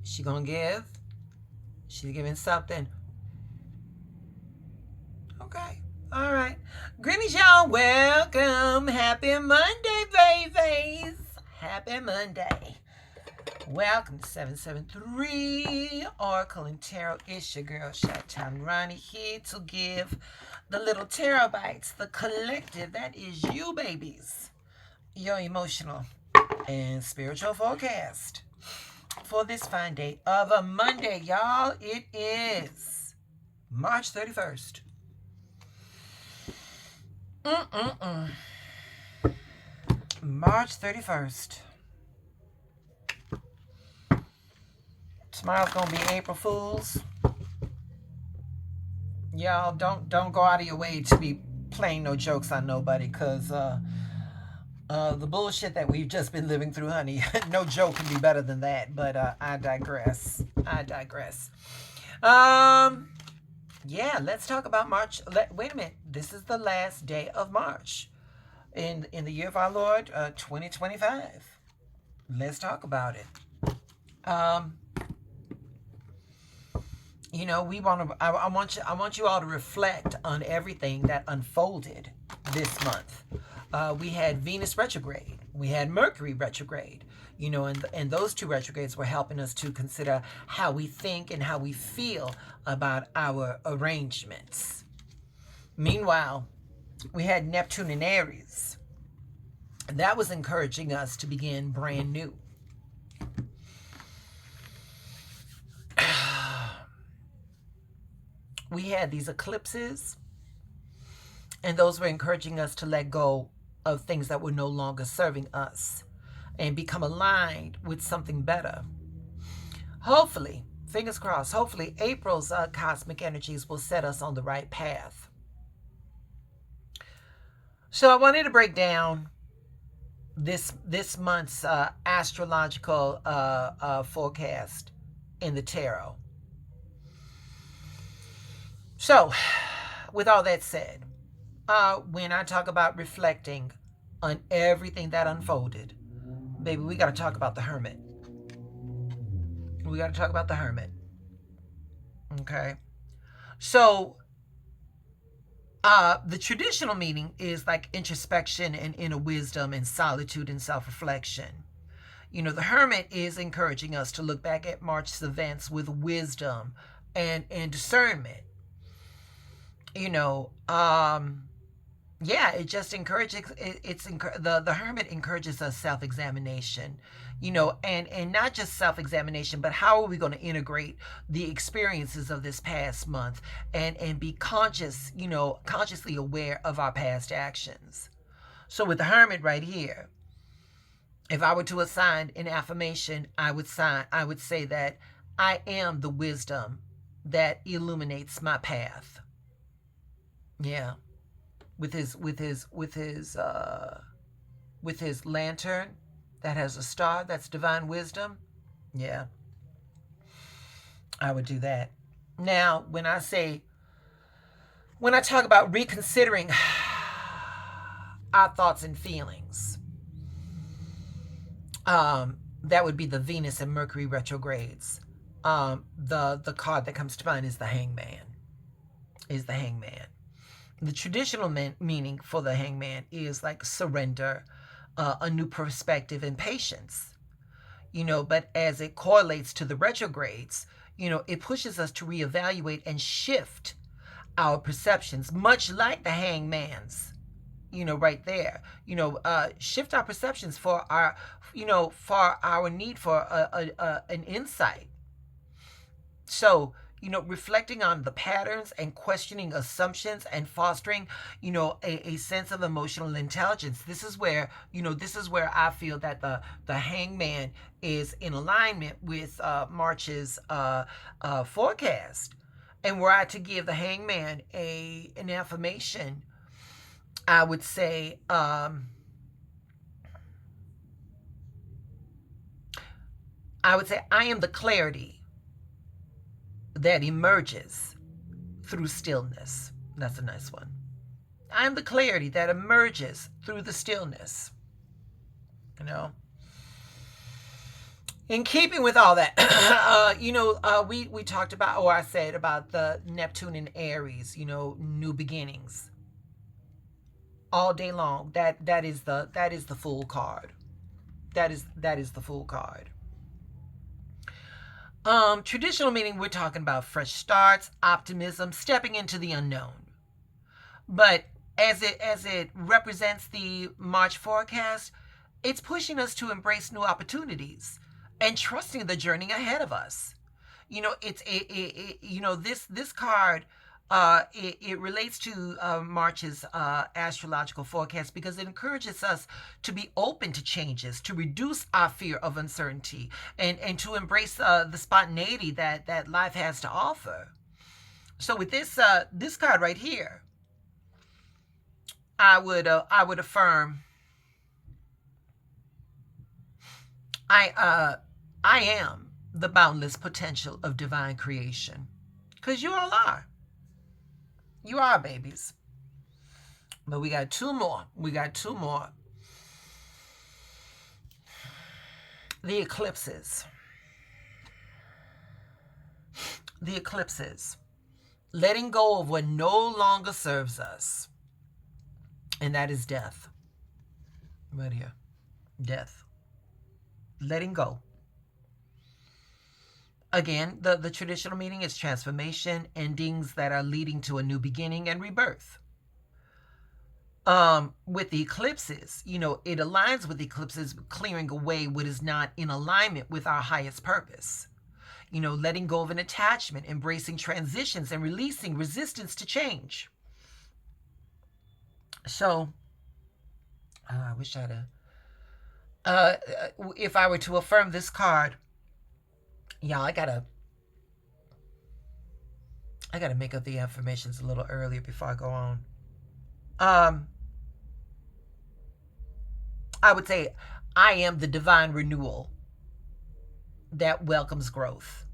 She gonna give. She's giving something. Okay. All right. Greetings, y'all. Welcome. Happy Monday, babies. Happy Monday. Welcome to 773 Oracle and Tarot. It's your girl, Chi-Town Ronnie, here to give the little tarot bites, the collective, that is you, babies, your emotional and spiritual forecast for this fine day of a Monday, y'all. It is March 31st. March 31st. Tomorrow's gonna be April Fool's. Y'all don't go out of your way to be playing no jokes on nobody, cause the bullshit that we've just been living through, honey. No joke can be better than that. But I digress. Yeah, let's talk about March. Wait a minute. This is the last day of March in the year of our Lord, 2025. Let's talk about it. You know, I want you all to reflect on everything that unfolded this month. We had Venus retrograde. We had Mercury retrograde. You know, and those two retrogrades were helping us to consider how we think and how we feel about our arrangements. Meanwhile, we had Neptune and Aries. That was encouraging us to begin brand new. We had these eclipses, and those were encouraging us to let go of things that were no longer serving us and become aligned with something better. Hopefully, fingers crossed, hopefully April's cosmic energies will set us on the right path. So I wanted to break down this month's astrological forecast in the tarot. So, with all that said, when I talk about reflecting on everything that unfolded, baby, we got to talk about the Hermit. We got to talk about the Hermit. Okay? So, the traditional meaning is like introspection and inner wisdom and solitude and self-reflection. You know, the Hermit is encouraging us to look back at March's events with wisdom and discernment. You know, yeah, it just encourages, the Hermit encourages us self-examination, you know, and not just self-examination, but how are we going to integrate the experiences of this past month and be conscious, you know, consciously aware of our past actions. So with the Hermit right here, if I were to assign an affirmation, I would say that I am the wisdom that illuminates my path. Yeah. With his lantern that has a star, that's divine wisdom. Yeah, I would do that. Now, when I talk about reconsidering our thoughts and feelings, that would be the Venus and Mercury retrogrades. The card that comes to mind is the Hangman. The traditional meaning for the Hangman is like surrender, a new perspective, and patience. You know, but as it correlates to the retrogrades, you know, it pushes us to reevaluate and shift our perceptions, much like the Hangman's, you know, right there. You know, shift our perceptions for our, you know, for our need for an insight. So, you know, reflecting on the patterns and questioning assumptions and fostering, you know, a sense of emotional intelligence. This is where I feel that the Hangman is in alignment with March's forecast. And were I to give the Hangman an affirmation, I would say, I am the clarity that emerges through stillness. That's a nice one. I am the clarity that emerges through the stillness. You know? In keeping with all that, we talked about, or I said about the Neptune and Aries, new beginnings all day long. That is the Fool card. That is the Fool card. Traditional meaning, we're talking about fresh starts, optimism, stepping into the unknown. But as it represents the March forecast, it's pushing us to embrace new opportunities and trusting the journey ahead of us. This card, it relates to March's astrological forecast because it encourages us to be open to changes, to reduce our fear of uncertainty, and to embrace the spontaneity that life has to offer. So with this card right here, I would affirm I am the boundless potential of divine creation. Because you all are. You are, babies. But we got two more. The eclipses. Letting go of what no longer serves us. And that is death. Right here. Death. Letting go. Again, the traditional meaning is transformation, endings that are leading to a new beginning and rebirth. With the eclipses, it aligns with the eclipses, clearing away what is not in alignment with our highest purpose. Letting go of an attachment, embracing transitions, and releasing resistance to change. So, I wish I'd if I were to affirm this card, y'all, I gotta make up the affirmations a little earlier before I go on. I would say I am the divine renewal that welcomes growth.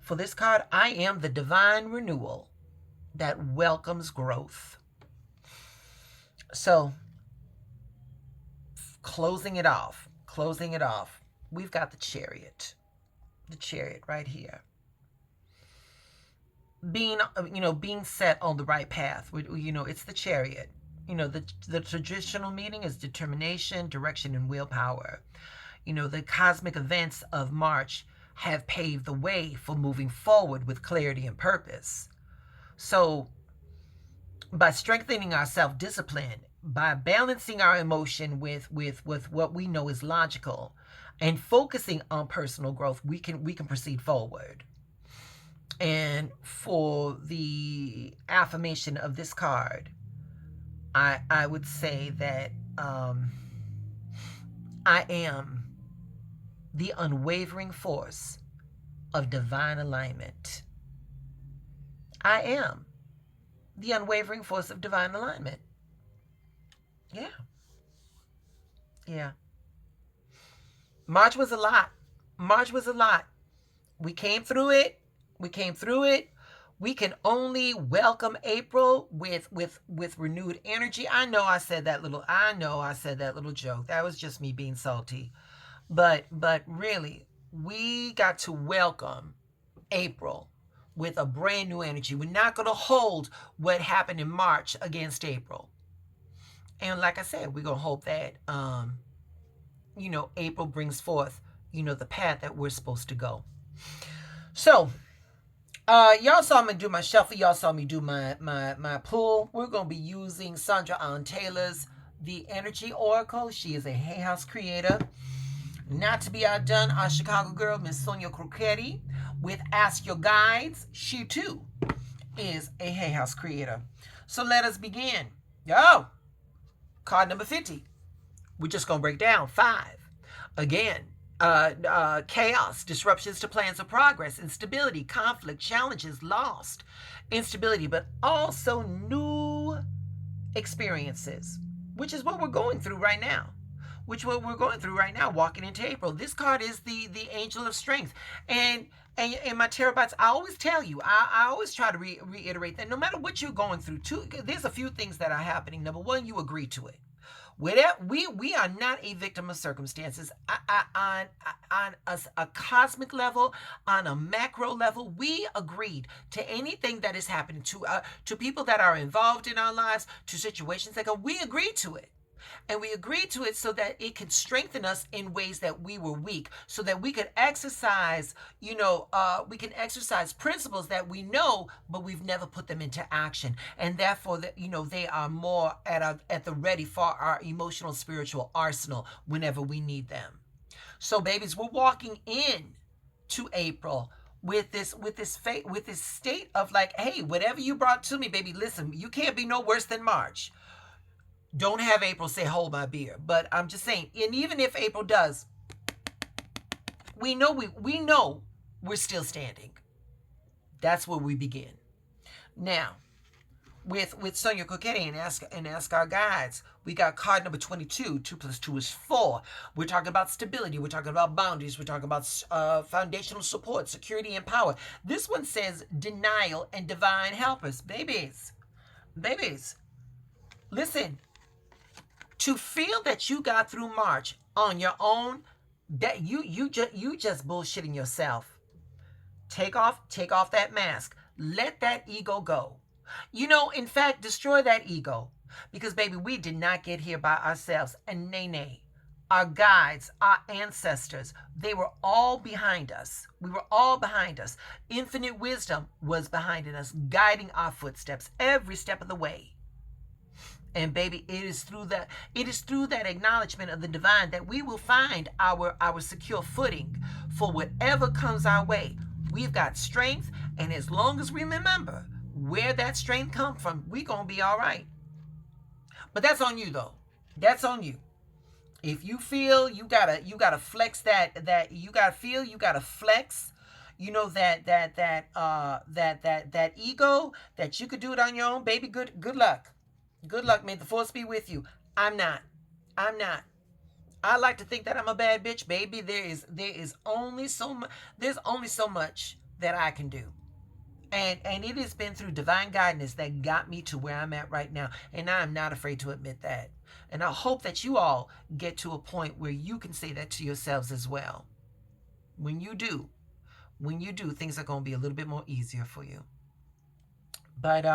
For this card, I am the divine renewal that welcomes growth. So, closing it off, we've got the Chariot right here. Being set on the right path. It's the Chariot. The traditional meaning is determination, direction, and willpower. The cosmic events of March have paved the way for moving forward with clarity and purpose. So, by strengthening our self-discipline, by balancing our emotion with what we know is logical, and focusing on personal growth, we can proceed forward. And for the affirmation of this card, I would say that I am the unwavering force of divine alignment. I am the unwavering force of divine alignment. Yeah. March was a lot. We came through it. We can only welcome April with renewed energy. I know I said that little joke. That was just me being salty. But really, we got to welcome April with a brand new energy. We're not going to hold what happened in March against April. And like I said, we're going to hope that April brings forth, the path that we're supposed to go. So, y'all saw me do my shuffle. Y'all saw me do my pull. We're going to be using Sandra Ann Taylor's The Energy Oracle. She is a Hay House creator. Not to be outdone, our Chicago girl, Miss Sonia Crocetti, with Ask Your Guides. She, too, is a Hay House creator. So let us begin. Yo! Card number 50. We're just going to break down 5. Again, chaos, disruptions to plans of progress, instability, conflict, challenges, lost, instability, but also new experiences, which is what we're going through right now. Walking into April. This card is the angel of strength. And my tarot bots, I always tell you, I always try to reiterate that no matter what you're going through, there's a few things that are happening. Number one, you agree to it. We are not a victim of circumstances. On a cosmic level, on a macro level, we agreed to anything that is happening to people that are involved in our lives, to situations that go. We agreed to it. And we agreed to it so that it could strengthen us in ways that we were weak, so that we could exercise, we can exercise principles that we know, but we've never put them into action. And therefore, that they are more at the ready for our emotional, spiritual arsenal whenever we need them. So, babies, we're walking in to April with this state of like, hey, whatever you brought to me, baby, listen, you can't be no worse than March. Don't have April say, hold my beer. But I'm just saying, and even if April does, we know we're still standing. That's where we begin. Now, with Sonia Coquetti and Ask Our Guides, we got card number 22. 2 + 2 is 4. We're talking about stability. We're talking about boundaries. We're talking about foundational support, security, and power. This one says denial and divine helpers. Babies, listen. To feel that you got through March on your own, that you just bullshitting yourself. Take off that mask. Let that ego go. In fact, destroy that ego. Because, baby, we did not get here by ourselves. And nay. Our guides, our ancestors, they were all behind us. We were all behind us. Infinite wisdom was behind us, guiding our footsteps every step of the way. And baby, it is through that acknowledgement of the divine that we will find our secure footing for whatever comes our way. We've got strength, and as long as we remember where that strength comes from, we're gonna be all right. But that's on you, though. That's on you. If you feel you gotta flex that you gotta feel you gotta flex, that ego that you could do it on your own, baby. Good luck. Good luck. May the force be with you. I'm not. I like to think that I'm a bad bitch, baby. There's only so much that I can do. And it has been through divine guidance that got me to where I'm at right now. And I'm not afraid to admit that. And I hope that you all get to a point where you can say that to yourselves as well. When you do, things are going to be a little bit more easier for you. But,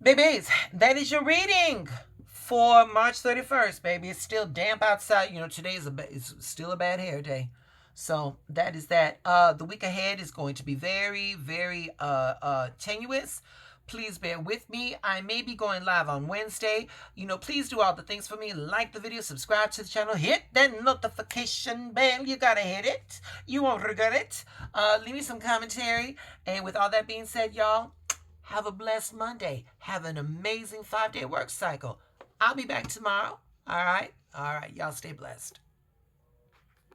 babies, that is your reading for March 31st, baby. It's still damp outside. Today is still a bad hair day. So that is that. The week ahead is going to be very, very tenuous. Please bear with me. I may be going live on Wednesday. Please do all the things for me. Like the video, subscribe to the channel, hit that notification bell. You gotta hit it. You won't regret it. Leave me some commentary. And with all that being said, y'all, have a blessed Monday. Have an amazing 5-day work cycle. I'll be back tomorrow. All right. Y'all stay blessed.